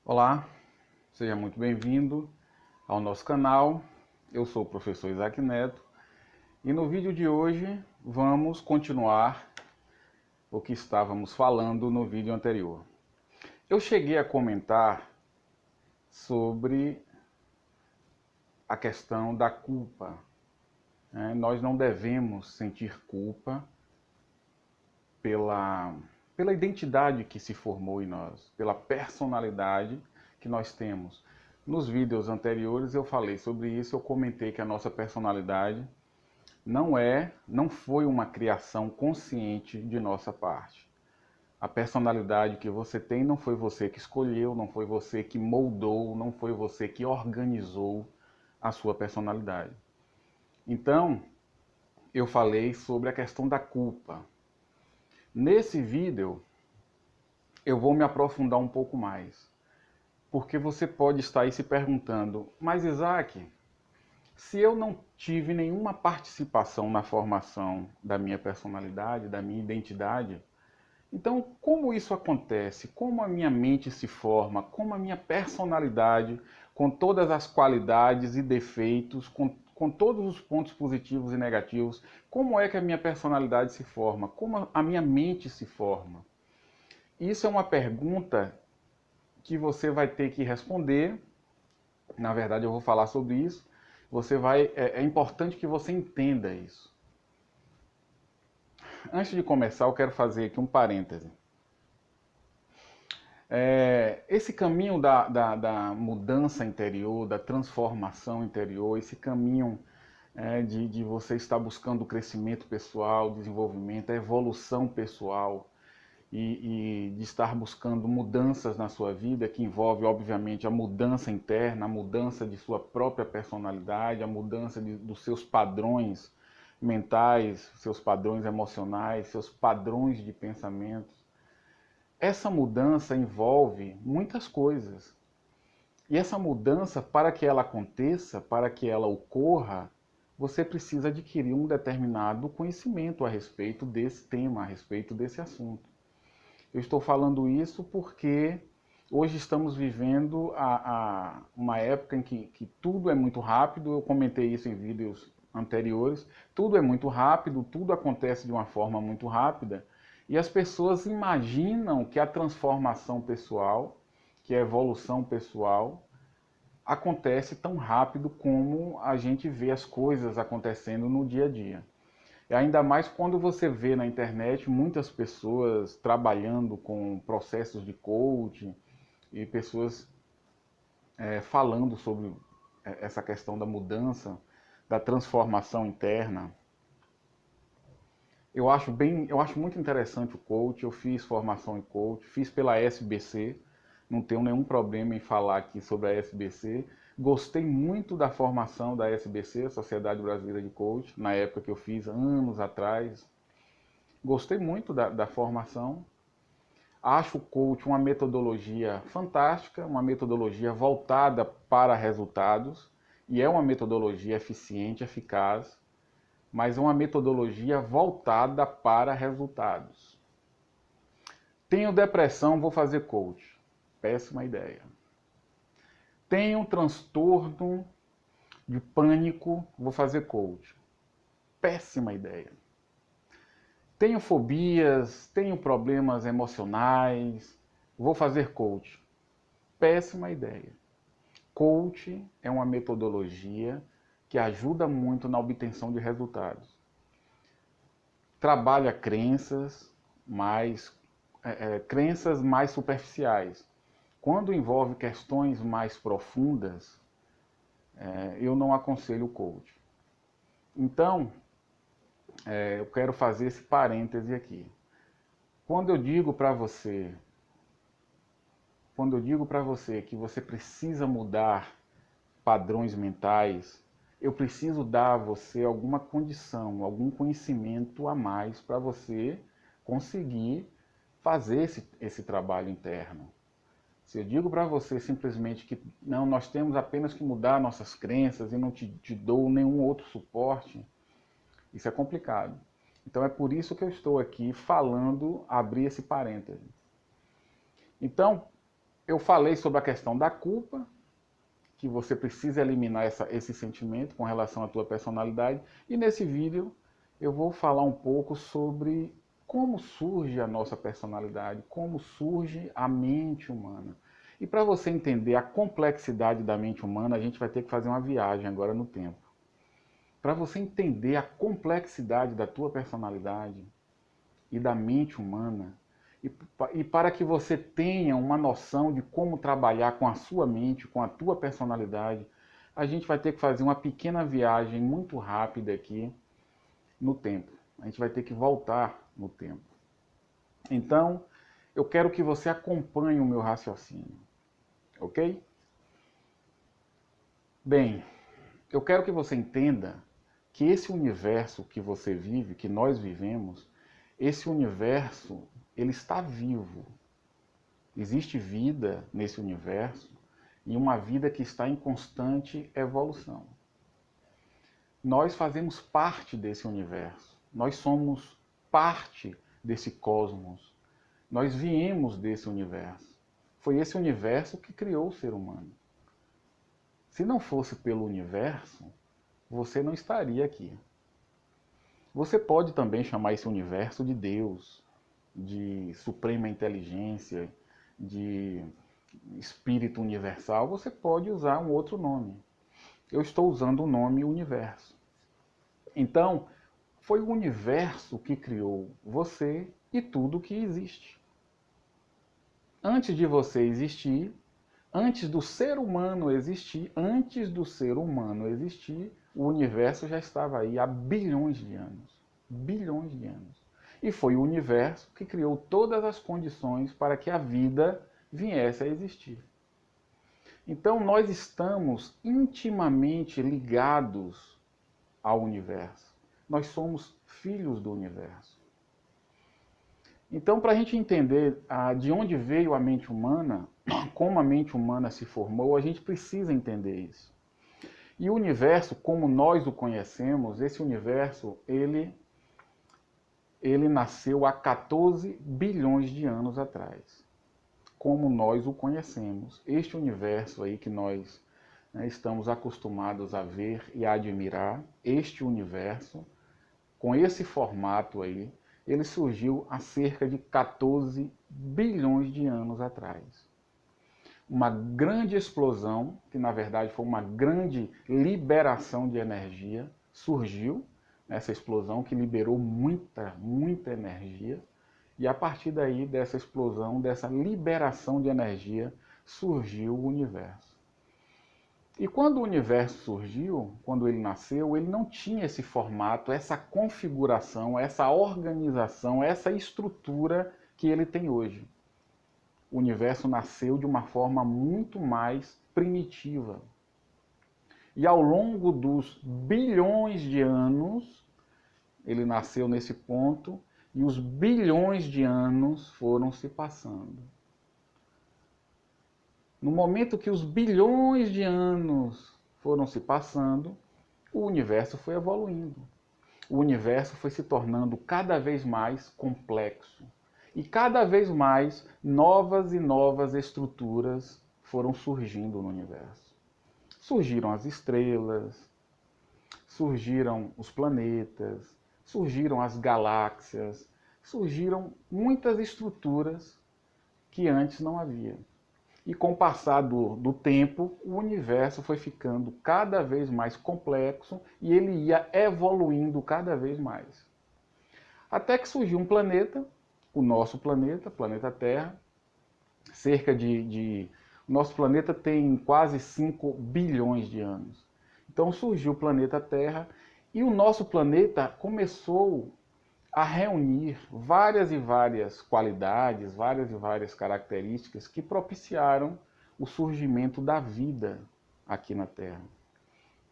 Olá, seja muito bem-vindo ao nosso canal. Eu sou o professor Isaac Neto e no vídeo de hoje vamos continuar o que estávamos falando no vídeo anterior. Eu cheguei a comentar sobre a questão da culpa. Nós não devemos sentir culpa pela identidade que se formou em nós, pela personalidade que nós temos. Nos vídeos anteriores eu falei sobre isso, eu comentei que a nossa personalidade não foi uma criação consciente de nossa parte. A personalidade que você tem não foi você que escolheu, não foi você que moldou, não foi você que organizou a sua personalidade. Então, eu falei sobre a questão da culpa. Nesse vídeo, eu vou me aprofundar um pouco mais. Porque você pode estar aí se perguntando, mas Isaac, se eu não tive nenhuma participação na formação da minha personalidade, da minha identidade, então como isso acontece? Como a minha mente se forma? Como a minha personalidade, com todas as qualidades e defeitos, com todos os pontos positivos e negativos, como é que a minha personalidade se forma? Como a minha mente se forma? Isso é uma pergunta que você vai ter que responder. Na verdade, eu vou falar sobre isso. É importante que você entenda isso. Antes de começar, eu quero fazer aqui um parêntese. Esse caminho da mudança interior, da transformação interior, esse caminho de você estar buscando o crescimento pessoal, desenvolvimento, a evolução pessoal, e de estar buscando mudanças na sua vida, que envolve, obviamente, a mudança interna, a mudança de sua própria personalidade, a mudança dos seus padrões mentais, seus padrões emocionais, seus padrões de pensamentos. Essa mudança envolve muitas coisas. E essa mudança, para que ela aconteça, para que ela ocorra, você precisa adquirir um determinado conhecimento a respeito desse tema, a respeito desse assunto. Eu estou falando isso porque hoje estamos vivendo uma época em que tudo é muito rápido. Eu comentei isso em vídeos anteriores. Tudo é muito rápido, tudo acontece de uma forma muito rápida. E as pessoas imaginam que a transformação pessoal, que a evolução pessoal, acontece tão rápido como a gente vê as coisas acontecendo no dia a dia. E ainda mais quando você vê na internet muitas pessoas trabalhando com processos de coaching e pessoas falando sobre essa questão da mudança, da transformação interna. Eu acho muito interessante o coach. Eu fiz formação em coach, fiz pela SBC, não tenho nenhum problema em falar aqui sobre a SBC. Gostei muito da formação da SBC, Sociedade Brasileira de Coach, na época que eu fiz, anos atrás. Gostei muito da formação. Acho o coach uma metodologia fantástica, uma metodologia voltada para resultados, e é uma metodologia eficiente, eficaz, mas é uma metodologia voltada para resultados. Tenho depressão, vou fazer coach. Péssima ideia. Tenho um transtorno de pânico, vou fazer coach. Péssima ideia. Tenho fobias, tenho problemas emocionais, vou fazer coach. Péssima ideia. Coach é uma metodologia que ajuda muito na obtenção de resultados. Trabalha crenças mais superficiais. Quando envolve questões mais profundas, eu não aconselho o coach. Então, eu quero fazer esse parêntese aqui. Quando eu digo para você que você precisa mudar padrões mentais, eu preciso dar a você alguma condição, algum conhecimento a mais para você conseguir fazer esse trabalho interno. Se eu digo para você simplesmente que não, nós temos apenas que mudar nossas crenças e não te dou nenhum outro suporte, isso é complicado. Então é por isso que eu estou aqui falando, abrir esse parêntese. Então, eu falei sobre a questão da culpa, que você precisa eliminar esse sentimento com relação à tua personalidade. E nesse vídeo eu vou falar um pouco sobre como surge a nossa personalidade, como surge a mente humana. E para você entender a complexidade da mente humana, a gente vai ter que fazer uma viagem agora no tempo. Para você entender a complexidade da tua personalidade e da mente humana, e para que você tenha uma noção de como trabalhar com a sua mente, com a tua personalidade, a gente vai ter que fazer uma pequena viagem muito rápida aqui no tempo. A gente vai ter que voltar no tempo. Então, eu quero que você acompanhe o meu raciocínio, ok? Bem, eu quero que você entenda que esse universo que você vive, que nós vivemos, esse universo, ele está vivo. Existe vida nesse universo e uma vida que está em constante evolução. Nós fazemos parte desse universo. Nós somos parte desse cosmos. Nós viemos desse universo. Foi esse universo que criou o ser humano. Se não fosse pelo universo, você não estaria aqui. Você pode também chamar esse universo de Deus, de suprema inteligência, de espírito universal. Você pode usar um outro nome. Eu estou usando o nome universo. Então, foi o universo que criou você e tudo que existe. Antes de você existir, antes do ser humano existir, o universo já estava aí há bilhões de anos. Bilhões de anos. E foi o universo que criou todas as condições para que a vida viesse a existir. Então nós estamos intimamente ligados ao universo. Nós somos filhos do universo. Então, para a gente entender de onde veio a mente humana, como a mente humana se formou, a gente precisa entender isso. E o universo, como nós o conhecemos, esse universo, ele nasceu há 14 bilhões de anos atrás. Como nós o conhecemos. Este universo aí que nós estamos acostumados a ver e a admirar, este universo, com esse formato aí, ele surgiu há cerca de 14 bilhões de anos atrás. Uma grande explosão, que na verdade foi uma grande liberação de energia, surgiu, essa explosão que liberou muita energia, e a partir daí, dessa explosão, dessa liberação de energia, surgiu o universo. E quando o universo surgiu, quando ele nasceu, ele não tinha esse formato, essa configuração, essa organização, essa estrutura que ele tem hoje. O universo nasceu de uma forma muito mais primitiva. E ao longo dos bilhões de anos, ele nasceu nesse ponto, e os bilhões de anos foram se passando. No momento que os bilhões de anos foram se passando, o universo foi evoluindo. O universo foi se tornando cada vez mais complexo. E cada vez mais novas e novas estruturas foram surgindo no universo. Surgiram as estrelas, surgiram os planetas, surgiram as galáxias, surgiram muitas estruturas que antes não havia. E com o passar do tempo, o universo foi ficando cada vez mais complexo e ele ia evoluindo cada vez mais. Até que surgiu um planeta, o nosso planeta, planeta Terra, o nosso planeta tem quase 5 bilhões de anos. Então surgiu o planeta Terra e o nosso planeta começou a reunir várias e várias qualidades, várias e várias características que propiciaram o surgimento da vida aqui na Terra.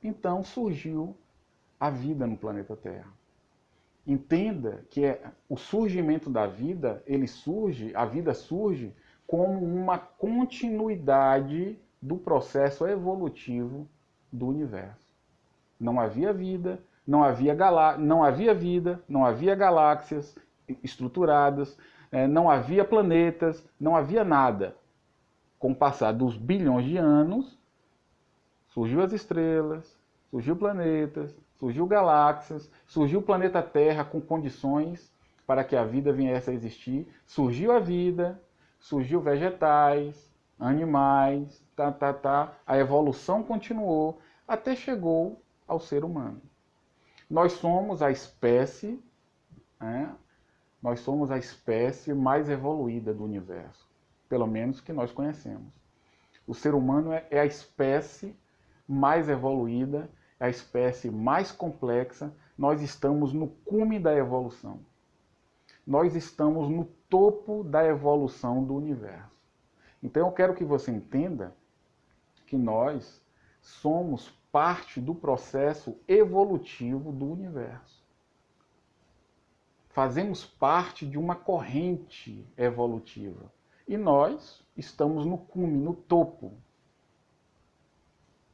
Então surgiu a vida no planeta Terra. Entenda que o surgimento da vida, a vida surge como uma continuidade do processo evolutivo do universo. Não havia vida, não havia vida, não havia galáxias estruturadas, não havia planetas, não havia nada. Com o passar dos bilhões de anos, surgiu as estrelas, surgiu planetas, surgiu galáxias, surgiu o planeta Terra com condições para que a vida viesse a existir, surgiu a vida, surgiu vegetais, animais, a evolução continuou até chegou ao ser humano. Nós somos a espécie, né? Nós somos a espécie mais evoluída do universo, pelo menos que nós conhecemos. O ser humano é a espécie mais evoluída, é a espécie mais complexa. Nós estamos no cume da evolução. Nós estamos no topo da evolução do universo. Então eu quero que você entenda que nós somos parte do processo evolutivo do universo. Fazemos parte de uma corrente evolutiva. E nós estamos no cume, no topo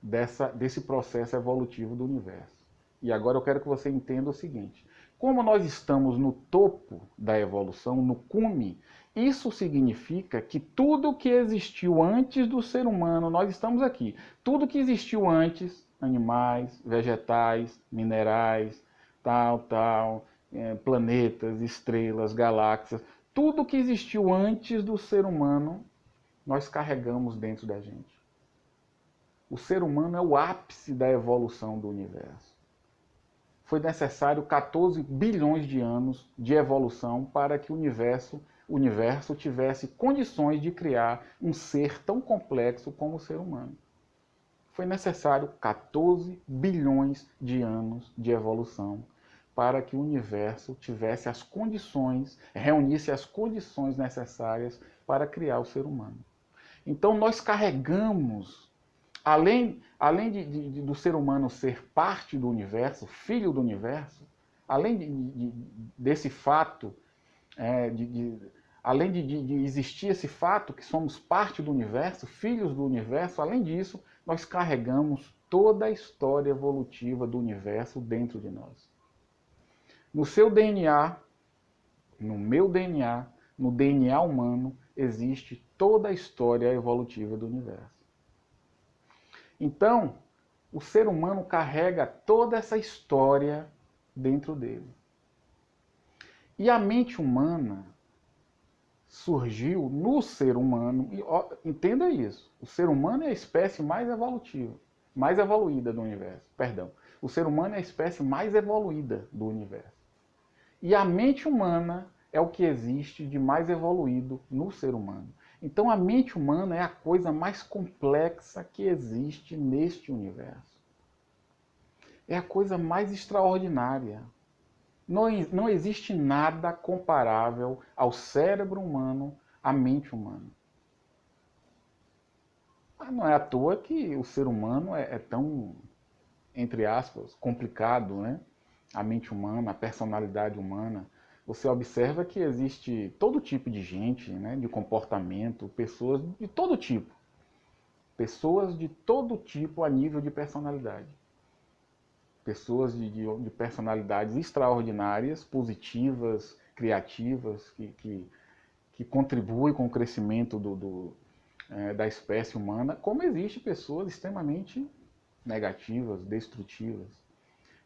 desse processo evolutivo do universo. E agora eu quero que você entenda o seguinte: como nós estamos no topo da evolução, no cume, isso significa que tudo que existiu antes do ser humano, nós estamos aqui. Tudo que existiu antes, animais, vegetais, minerais, planetas, estrelas, galáxias, tudo que existiu antes do ser humano, nós carregamos dentro da gente. O ser humano é o ápice da evolução do universo. Foi necessário 14 bilhões de anos de evolução para que o universo tivesse condições de criar um ser tão complexo como o ser humano. Foi necessário 14 bilhões de anos de evolução para que o universo tivesse as condições, reunisse as condições necessárias para criar o ser humano. Então nós carregamos, além do ser humano ser parte do universo, filho do universo, além desse fato, além de existir esse fato que somos parte do universo, filhos do universo, além disso, nós carregamos toda a história evolutiva do universo dentro de nós. No seu DNA, no meu DNA, no DNA humano, existe toda a história evolutiva do universo. Então, o ser humano carrega toda essa história dentro dele. E a mente humana surgiu no ser humano, e, entenda isso, o ser humano é a espécie mais evoluída do universo, perdão. O ser humano é a espécie mais evoluída do universo. E a mente humana é o que existe de mais evoluído no ser humano. Então a mente humana é a coisa mais complexa que existe neste universo. É a coisa mais extraordinária. Não existe nada comparável ao cérebro humano, à mente humana. Mas não é à toa que o ser humano é tão, entre aspas, complicado, né? A mente humana, a personalidade humana. Você observa que existe todo tipo de gente, né, de comportamento, pessoas de todo tipo. Pessoas de todo tipo a nível de personalidade. Pessoas de personalidades extraordinárias, positivas, criativas, que contribuem com o crescimento da espécie humana, como existe pessoas extremamente negativas, destrutivas.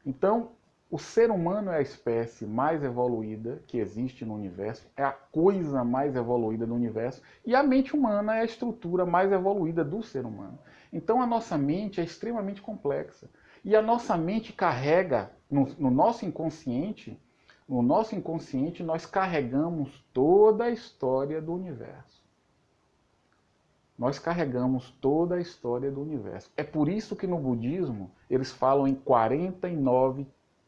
Então, o ser humano é a espécie mais evoluída que existe no universo, é a coisa mais evoluída do universo, e a mente humana é a estrutura mais evoluída do ser humano. Então a nossa mente é extremamente complexa. E a nossa mente carrega, no nosso inconsciente nós carregamos toda a história do universo. Nós carregamos toda a história do universo. É por isso que no budismo eles falam em 49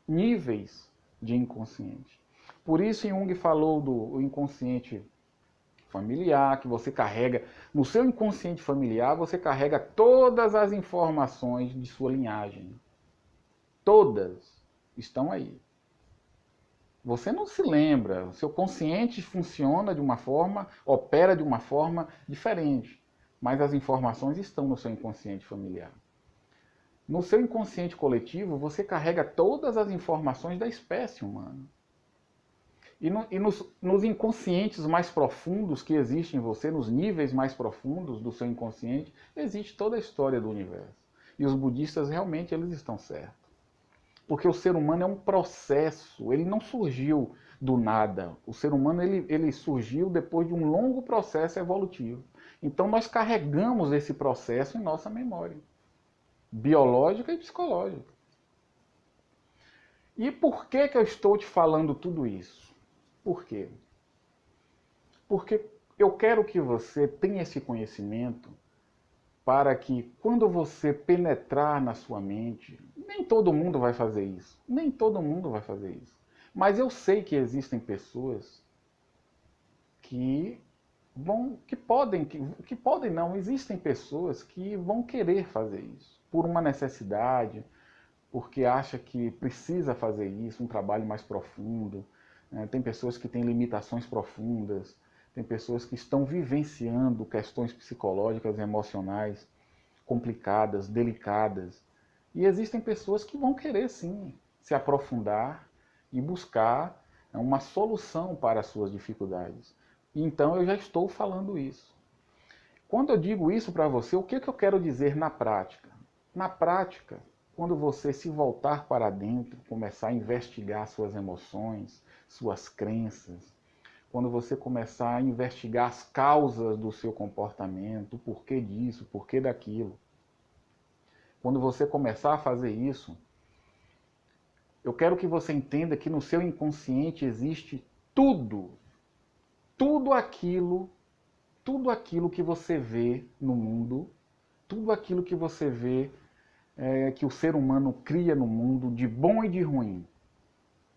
níveis de inconsciente. Por isso Jung falou do inconsciente familiar, que você carrega, no seu inconsciente familiar, você carrega todas as informações de sua linhagem. Todas estão aí. Você não se lembra, o seu consciente funciona de uma forma, opera de uma forma diferente, mas as informações estão no seu inconsciente familiar. No seu inconsciente coletivo, você carrega todas as informações da espécie humana. Nos inconscientes mais profundos que existem em você, nos níveis mais profundos do seu inconsciente, existe toda a história do universo. E os budistas realmente eles estão certos. Porque o ser humano é um processo, ele não surgiu do nada. O ser humano ele surgiu depois de um longo processo evolutivo. Então nós carregamos esse processo em nossa memória, biológica e psicológica. E por que eu estou te falando tudo isso? Por quê? Porque eu quero que você tenha esse conhecimento para que quando você penetrar na sua mente, nem todo mundo vai fazer isso, nem todo mundo vai fazer isso. Mas eu sei que existem pessoas que podem não, existem pessoas que vão querer fazer isso, por uma necessidade, porque acha que precisa fazer isso, um trabalho mais profundo. Tem pessoas que têm limitações profundas, tem pessoas que estão vivenciando questões psicológicas e emocionais complicadas, delicadas. E existem pessoas que vão querer, sim, se aprofundar e buscar uma solução para as suas dificuldades. Então eu já estou falando isso. Quando eu digo isso para você, o que eu quero dizer na prática? Na prática, quando você se voltar para dentro, começar a investigar suas emoções, suas crenças, quando você começar a investigar as causas do seu comportamento, o porquê disso, o porquê daquilo, quando você começar a fazer isso, eu quero que você entenda que no seu inconsciente existe tudo aquilo que você vê no mundo, tudo aquilo que você vê que o ser humano cria no mundo, de bom e de ruim.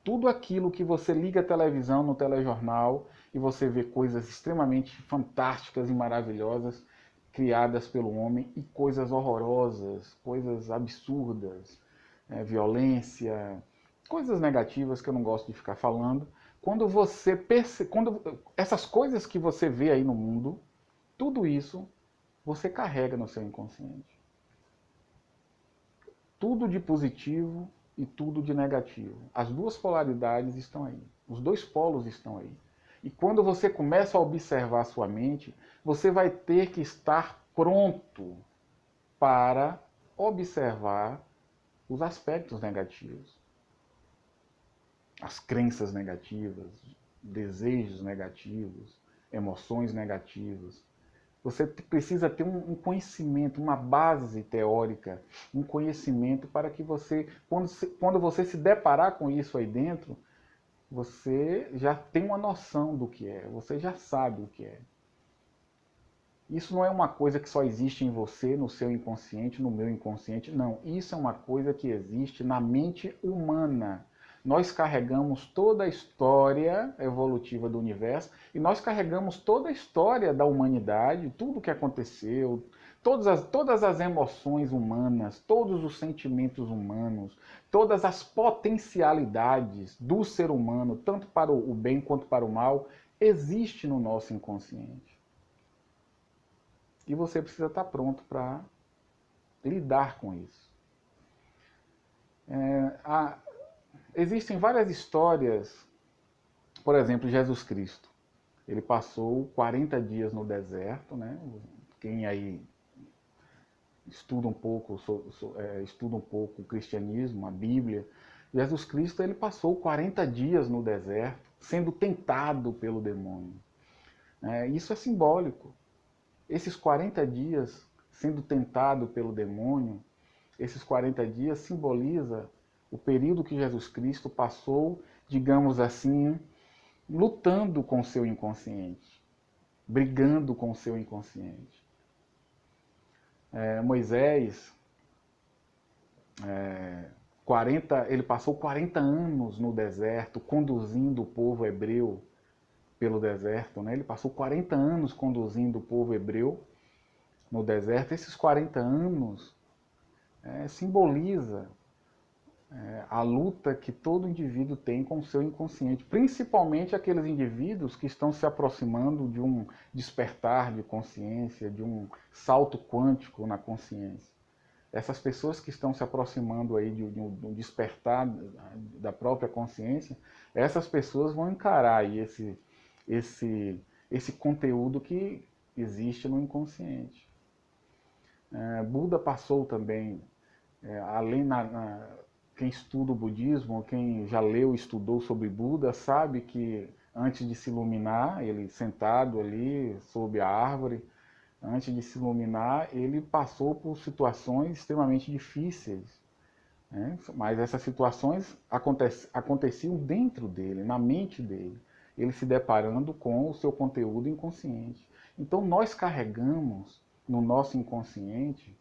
Tudo aquilo que você liga a televisão, no telejornal, e você vê coisas extremamente fantásticas e maravilhosas criadas pelo homem, e coisas horrorosas, coisas absurdas, violência, coisas negativas que eu não gosto de ficar falando. Quando essas coisas que você vê aí no mundo, tudo isso você carrega no seu inconsciente. Tudo de positivo e tudo de negativo. As duas polaridades estão aí. Os dois polos estão aí. E quando você começa a observar a sua mente, você vai ter que estar pronto para observar os aspectos negativos. As crenças negativas, desejos negativos, emoções negativas. Você precisa ter um conhecimento, uma base teórica, um conhecimento para que você, quando você se deparar com isso aí dentro, você já tem uma noção do que é, você já sabe o que é. Isso não é uma coisa que só existe em você, no seu inconsciente, no meu inconsciente, não. Isso é uma coisa que existe na mente humana. Nós carregamos toda a história evolutiva do universo e nós carregamos toda a história da humanidade, tudo o que aconteceu, todas as emoções humanas, todos os sentimentos humanos, todas as potencialidades do ser humano, tanto para o bem quanto para o mal, existe no nosso inconsciente. E você precisa estar pronto para lidar com isso. Existem várias histórias, por exemplo, Jesus Cristo. Ele passou 40 dias no deserto, né? Quem aí estuda um pouco o cristianismo, a Bíblia. Jesus Cristo ele passou 40 dias no deserto, sendo tentado pelo demônio. Isso é simbólico. Esses 40 dias sendo tentado pelo demônio, esses 40 dias simboliza o período que Jesus Cristo passou, digamos assim, lutando com o seu inconsciente, brigando com o seu inconsciente. Moisés, ele passou 40 anos no deserto, conduzindo o povo hebreu pelo deserto, né? Ele passou 40 anos conduzindo o povo hebreu no deserto. Esses 40 anos simboliza a luta que todo indivíduo tem com o seu inconsciente, principalmente aqueles indivíduos que estão se aproximando de um despertar de consciência, de um salto quântico na consciência. essas pessoas que estão se aproximando aí de um despertar da própria consciência, essas pessoas vão encarar aí esse conteúdo que existe no inconsciente. Buda passou também, além quem estuda o budismo, quem já leu e estudou sobre Buda, sabe que antes de se iluminar, ele sentado ali sob a árvore, antes de se iluminar, ele passou por situações extremamente difíceis, né? Mas essas situações aconteciam dentro dele, na mente dele, ele se deparando com o seu conteúdo inconsciente. Então nós carregamos no nosso inconsciente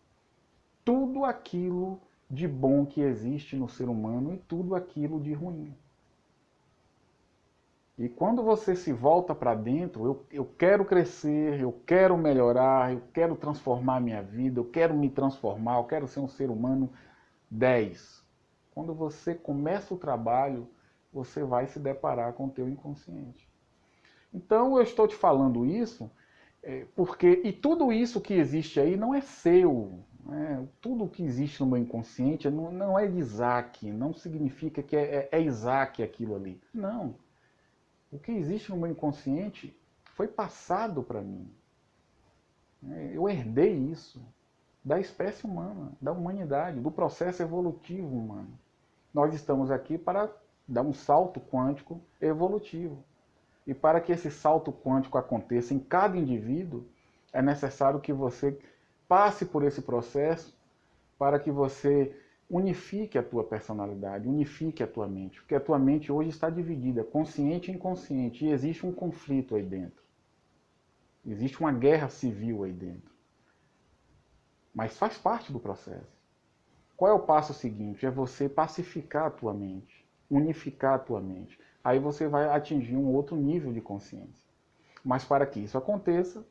tudo aquilo de bom que existe no ser humano e tudo aquilo de ruim. E quando você se volta para dentro, eu quero crescer, eu quero melhorar, eu quero transformar minha vida, eu quero me transformar, eu quero ser um ser humano 10. Quando você começa o trabalho, você vai se deparar com o teu inconsciente. Então eu estou te falando isso porque, e tudo isso que existe aí não é seu, né? Tudo que existe no meu inconsciente não é de Isaac, não significa que é Isaac aquilo ali. Não. O que existe no meu inconsciente foi passado para mim. Eu herdei isso da espécie humana, da humanidade, do processo evolutivo humano. Nós estamos aqui para dar um salto quântico evolutivo. E para que esse salto quântico aconteça em cada indivíduo, é necessário que você passe por esse processo para que você unifique a tua personalidade, unifique a tua mente. Porque a tua mente hoje está dividida, consciente e inconsciente, e existe um conflito aí dentro. Existe uma guerra civil aí dentro. Mas faz parte do processo. Qual é o passo seguinte? É você pacificar a tua mente, unificar a tua mente. Aí você vai atingir um outro nível de consciência. Mas para que isso aconteça,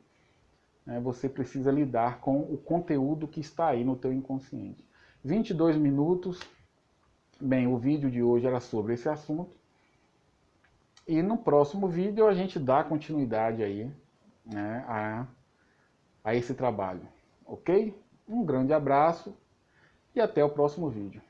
você precisa lidar com o conteúdo que está aí no teu inconsciente. 22 minutos. Bem, o vídeo de hoje era sobre esse assunto. E no próximo vídeo a gente dá continuidade aí, né, a esse trabalho. Ok? Um grande abraço e até o próximo vídeo.